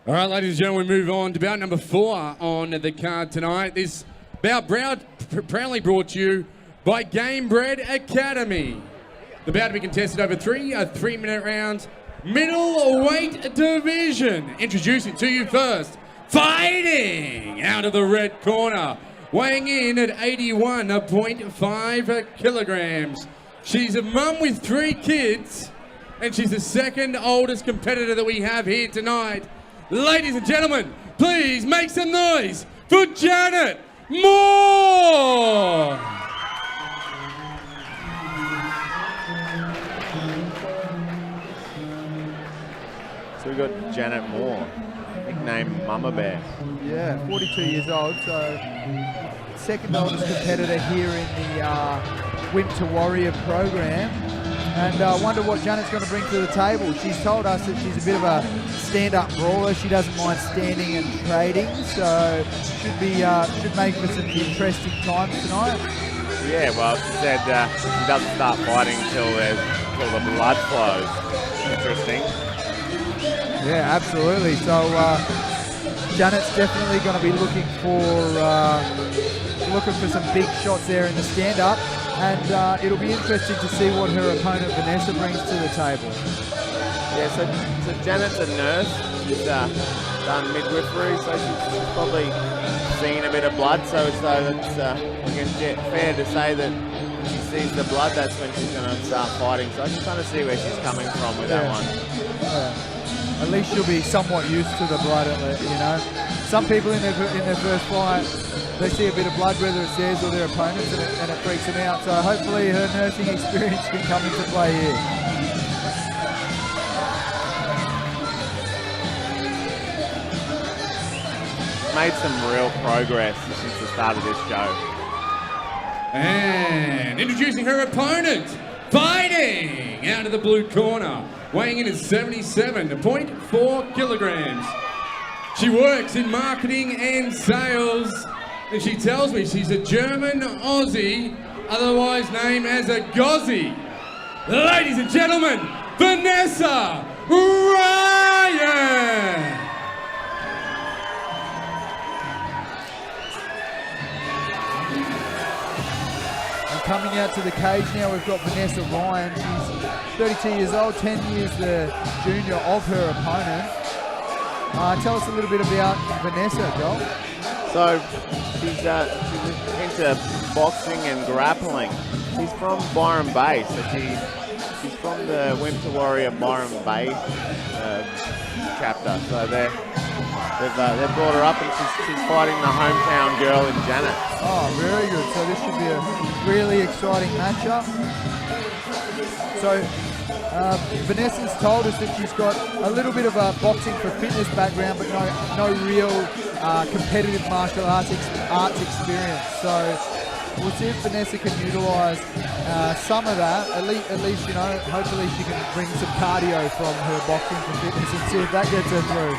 All right, ladies and gentlemen, we move on to bout number 4 on the card tonight. This bout proudly brought to you by Gamebred Academy. The bout to be contested over 3 3-minute rounds, middleweight division. Introducing to you first, fighting out of the red corner, weighing in at 81.5 kilograms. She's a mum with 3 kids, and she's the second oldest competitor that we have here tonight. Ladies and gentlemen, please make some noise for Janet Moore! So we've got Janet Moore, nicknamed Mama Bear. Yeah, 42 years old, so second oldest competitor here in the Wimp to Warrior program. And I wonder what Janet's going to bring to the table. She's told us that she's a bit of a stand-up brawler. She doesn't mind standing and trading, so should make for some interesting times tonight. Yeah, well, she said she doesn't start fighting until the blood flows. Interesting. Yeah, absolutely. So Janet's definitely going to be looking for some big shots there in the stand-up. And it'll be interesting to see what her opponent Vanessa brings to the table. Yeah, so Janet's a nurse. She's done midwifery, so she's probably seen a bit of blood. So it's fair to say that when she sees the blood, that's when she's going to start fighting. So I can kind of see where she's coming from with that one. Yeah. At least she'll be somewhat used to the blood, you know. Some people in their first fight, they see a bit of blood, whether it's theirs or their opponent's, and it freaks them out. So hopefully her nursing experience can come into play here. Made some real progress since the start of this show. And introducing her opponent, fighting out of the blue corner, weighing in at 77.4 kilograms. She works in marketing and sales, and she tells me she's a German Aussie, otherwise named as a Gozzie. Ladies and gentlemen, Vanessa Ryan! And coming out to the cage now, we've got Vanessa Ryan. She's 32 years old, 10 years the junior of her opponent. Tell us a little bit about Vanessa, Joel. So she's into boxing and grappling. She's from Byron Bay, so she's from the Wimp to Warrior Byron Bay chapter. So they've brought her up, and she's fighting the hometown girl in Janet. Oh, very good. So this should be a really exciting matchup. So Vanessa's told us that she's got a little bit of a boxing for fitness background, but no real competitive martial arts experience. So we'll see if Vanessa can utilise some of that. At least, you know, hopefully she can bring some cardio from her boxing for fitness and see if that gets her through.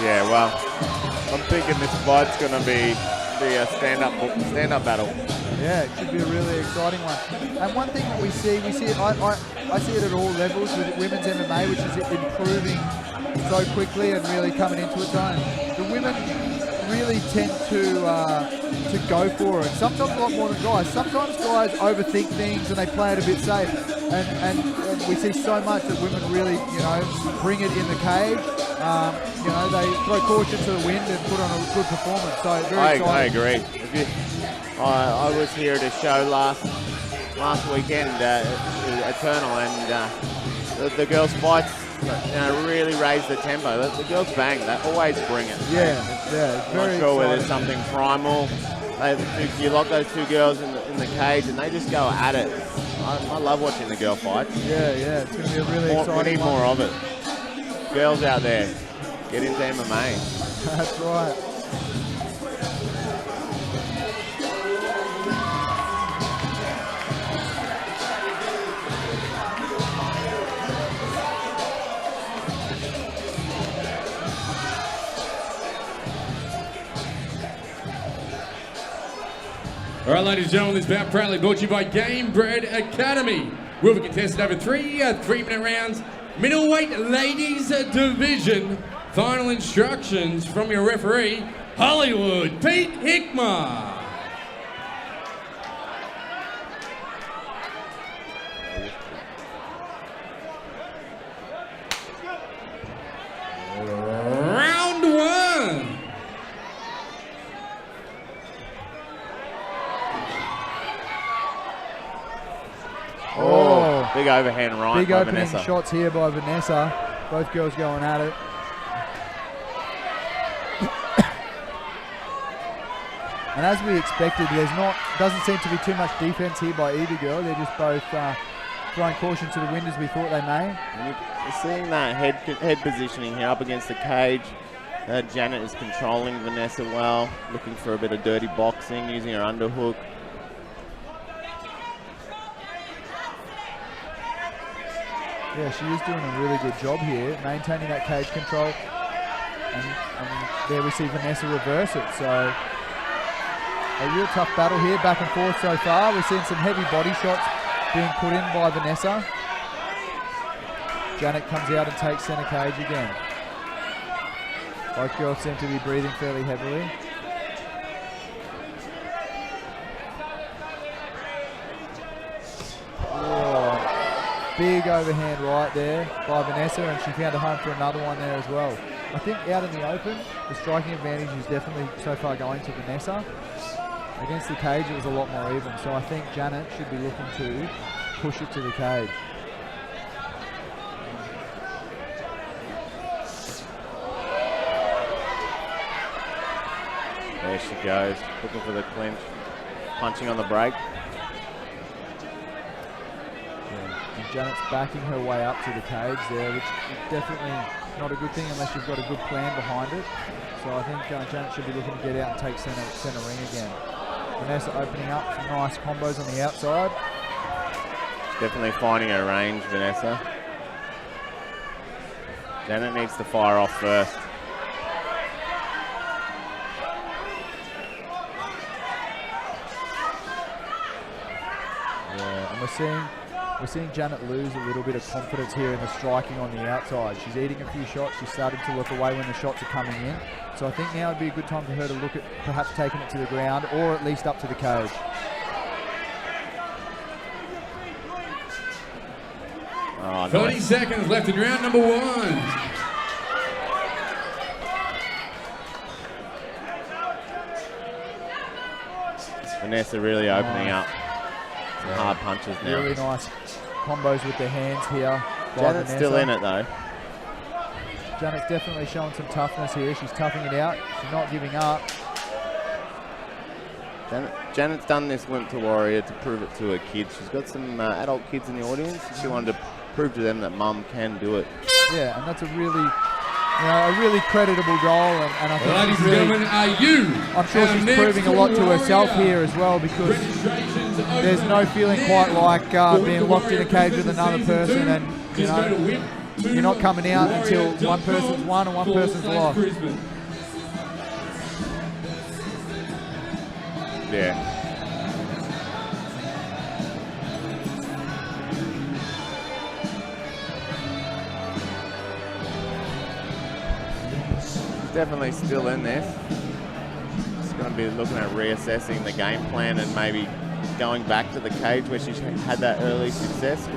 Yeah, well, I'm thinking this fight's going to be a stand-up battle. Yeah, it should be a really exciting one. And one thing that we see it, I see it at all levels with women's MMA, which is improving so quickly and really coming into its own. The women really tend to go for it. Sometimes a lot more than guys. Sometimes guys overthink things and they play it a bit safe. And we see so much that women really, you know, bring it in the cage. You know, they throw caution to the wind and put on a good performance. So very exciting. I agree. I was here at a show last weekend, Eternal, and the girls' fights, you know, really raise the tempo. The girls bang. They always bring it. Yeah. I'm not sure whether there's something primal. You lock those two girls in the cage, and they just go at it. I love watching the girl fights. Yeah. It's going to be a really exciting We need one. more of it. Girls out there, get into MMA. That's right. All right, ladies and gentlemen, this bout proudly brought to you by Gamebred Academy. We'll be contested over 3 3-minute rounds, middleweight ladies division, Final instructions from your referee, Hollywood Pete Hickmer. Round one. Oh, big overhand right Big by opening Vanessa. shots here by Vanessa. Both girls going at it. And as we expected, doesn't seem to be too much defense here by either girl. They're just both throwing caution to the wind as we thought they may. You're seeing that head positioning here up against the cage. Janet is controlling Vanessa well, looking for a bit of dirty boxing, using her underhook. Yeah, she is doing a really good job here, maintaining that cage control. And there we see Vanessa reverse it. So a real tough battle here, back and forth so far. We're seeing some heavy body shots being put in by Vanessa. Janet comes out and takes center cage again. Both girls seem to be breathing fairly heavily. Big overhand right there by Vanessa, and she found a home for another one there as well. I think out in the open, the striking advantage is definitely so far going to Vanessa. Against the cage, it was a lot more even, so I think Janet should be looking to push it to the cage. There she goes, looking for the clinch, punching on the break. And Janet's backing her way up to the cage there, which is definitely not a good thing unless you've got a good plan behind it. So I think Janet should be looking to get out and take center ring again. Vanessa opening up some nice combos on the outside. Definitely finding her range, Vanessa. Janet needs to fire off first. Yeah, and we're seeing Janet lose a little bit of confidence here in the striking on the outside. She's eating a few shots. She's starting to look away when the shots are coming in. So I think now would be a good time for her to look at perhaps taking it to the ground or at least up to the cage. Oh, 30 nice. seconds left in round number one. Vanessa really opening up. Some hard punches now. Really nice combos with the hands here. Janet's still in it though. Janet's definitely showing some toughness here. She's toughing it out. She's not giving up. Janet's done this Wimp to Warrior to prove it to her kids. She's got some adult kids in the audience. She wanted to prove to them that mum can do it. Yeah, and that's a really creditable goal. And I think Ladies and gentlemen, are you? I'm sure she's proving a lot to herself here as well, because there's no feeling quite like being locked in a cage with another person, and you're not coming out until one person's won and one person's lost. Yeah. She's definitely still in this. She's going to be looking at reassessing the game plan and maybe going back to the cage where she had that early success.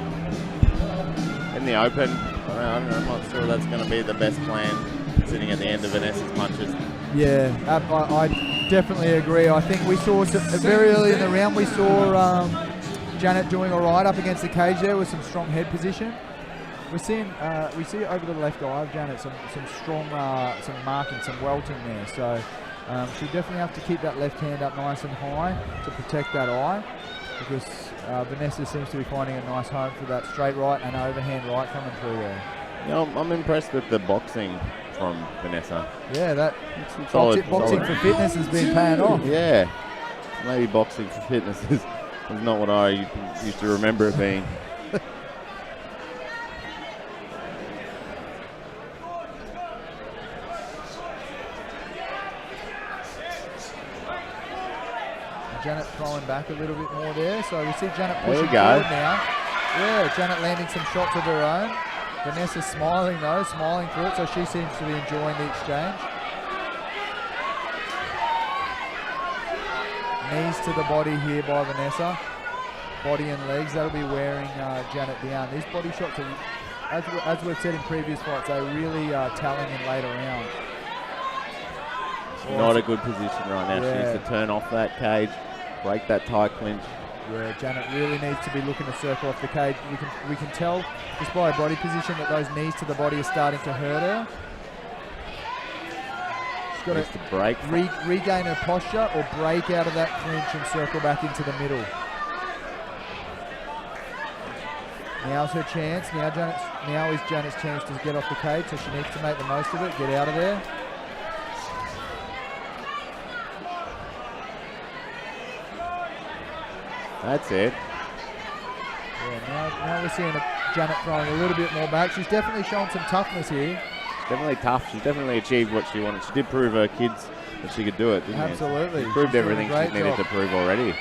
In the open, I'm not sure that's going to be the best plan sitting at the end of Vanessa's punches. Yeah, I definitely agree. I think we saw very early in the round, we saw Janet doing all right up against the cage there with some strong head position. We see over the left eye of Janet some strong some marking, some welting there. So she'll definitely have to keep that left hand up nice and high to protect that eye, because Vanessa seems to be finding a nice home for that straight right and overhand right coming through there. You know, I'm impressed with the boxing from Vanessa. Yeah, that Solid, boxing for fitness has been paying off. Yeah, maybe boxing for fitness is not what I used to remember it being. Janet throwing back a little bit more there, so we see Janet There we pushing go. forward now. Yeah, Janet landing some shots of her own. Vanessa's smiling though, smiling through it, so she seems to be enjoying the exchange. Knees to the body here by Vanessa. Body and legs, that'll be wearing Janet down. These body shots are, as we've said in previous fights, they really are telling in later rounds. Not a good position right now. Yeah. She needs to turn off that cage, break that tight clinch. Yeah, Janet really needs to be looking to circle off the cage. We can tell just by her body position that those knees to the body are starting to hurt her. She's got Needs to break. regain her posture or break out of that clinch and circle back into the middle. Now's her chance. Now is Janet's chance to get off the cage, so she needs to make the most of it, get out of there. That's it. Yeah, now we're seeing Janet throwing a little bit more back. She's definitely shown some toughness here. Definitely tough. She's definitely achieved what she wanted. She did prove her kids that she could do it, didn't Absolutely. she? She proved She's doing a everything great she needed job. to prove already.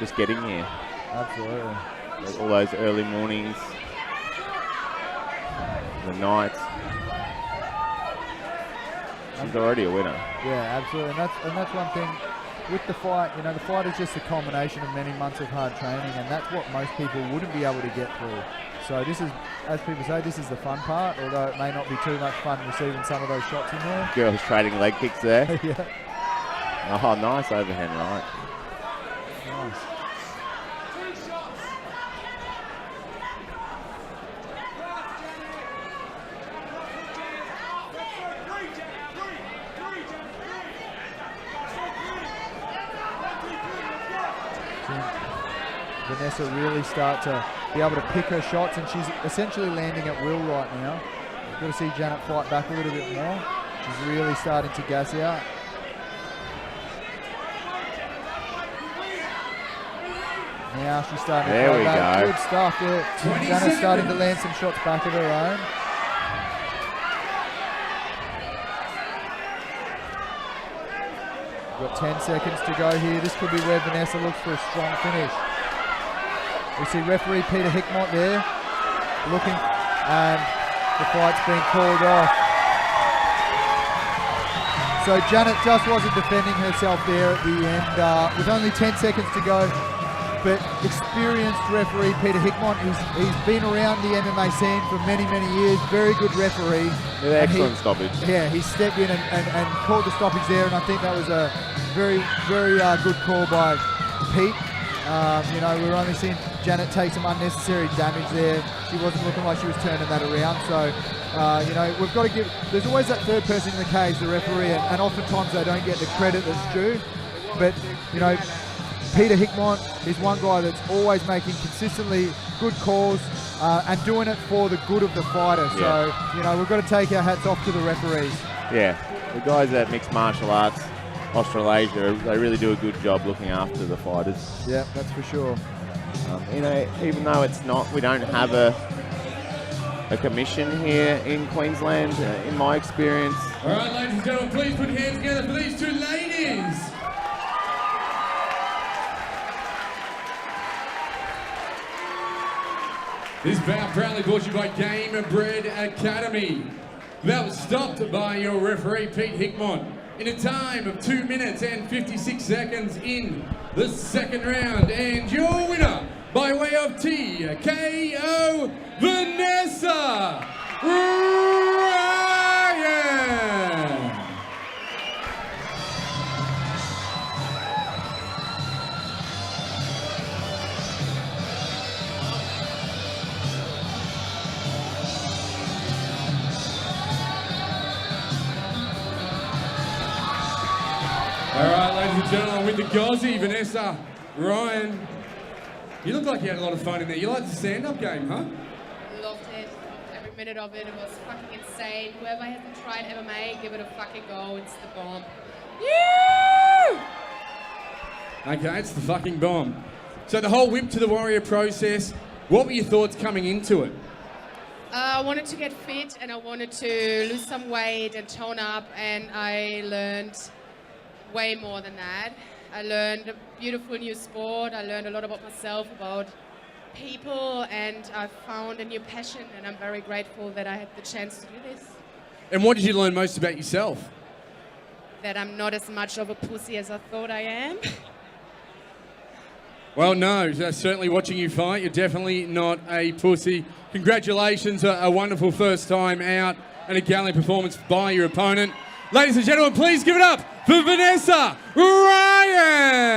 Just getting here. Absolutely. All those early mornings, the nights. She's already a winner. Yeah, absolutely. And that's one thing with the fight. You know, the fight is just a combination of many months of hard training, and that's what most people wouldn't be able to get through. So this is, as people say, this is the fun part, although it may not be too much fun receiving some of those shots in there. Girls trading leg kicks there. Yeah. Oh, nice overhand right. Nice. Vanessa really start to be able to pick her shots, and she's essentially landing at will right now. Got to see Janet fight back a little bit more. She's really starting to gas out. Now she's starting to There throw we back. go. Good stuff there. Janet's starting to land some shots back of her own. We've got 10 seconds to go here. This could be where Vanessa looks for a strong finish. We see referee Peter Hickmott there looking, and the fight's been called off. So Janet just wasn't defending herself there at the end with only 10 seconds to go. But experienced referee Peter Hickmott, he's been around the MMA scene for many, many years. Very good referee. Yeah, excellent stoppage. Yeah, he stepped in and called the stoppage there, and I think that was a very, very good call by Pete. You know, we were only seeing Janet take some unnecessary damage there. She wasn't looking like she was turning that around. So, you know, we've got to give, there's always that third person in the cage, the referee, and oftentimes they don't get the credit that's due. But, you know, Peter Hickmott is one guy that's always making consistently good calls and doing it for the good of the fighter. Yeah. So, you know, we've got to take our hats off to the referees. Yeah, the guys at Mixed Martial Arts Australasia, they really do a good job looking after the fighters. Yeah, that's for sure. You know, even though it's not, we don't have a commission here in Queensland, in my experience. All right, ladies and gentlemen, please put your hands together for these two ladies. This bout proudly brought to you by Game Bred Academy. That was stopped by your referee, Pete Hickmott, in a time of 2 minutes and 56 seconds in the second round. And your winner, by way of TKO, Vanessa Ryan. All right, ladies and gentlemen, with the Gozzy, Vanessa Ryan. You look like you had a lot of fun in there. You like the stand-up game, huh? Loved it. Every minute of it. It was fucking insane. Whoever hasn't tried MMA, give it a fucking go. It's the bomb. Yeah! Okay, it's the fucking bomb. So the whole Wimp to the Warrior process, what were your thoughts coming into it? I wanted to get fit and I wanted to lose some weight and tone up, and I learned way more than that. I learned a beautiful new sport. I learned a lot about myself, about people, and I've found a new passion, and I'm very grateful that I had the chance to do this. And what did you learn most about yourself? That I'm not as much of a pussy as I thought I am. Well, no, certainly watching you fight, you're definitely not a pussy. Congratulations, a wonderful first time out and a gallant performance by your opponent. Ladies and gentlemen, please give it up for Vanessa Ryan.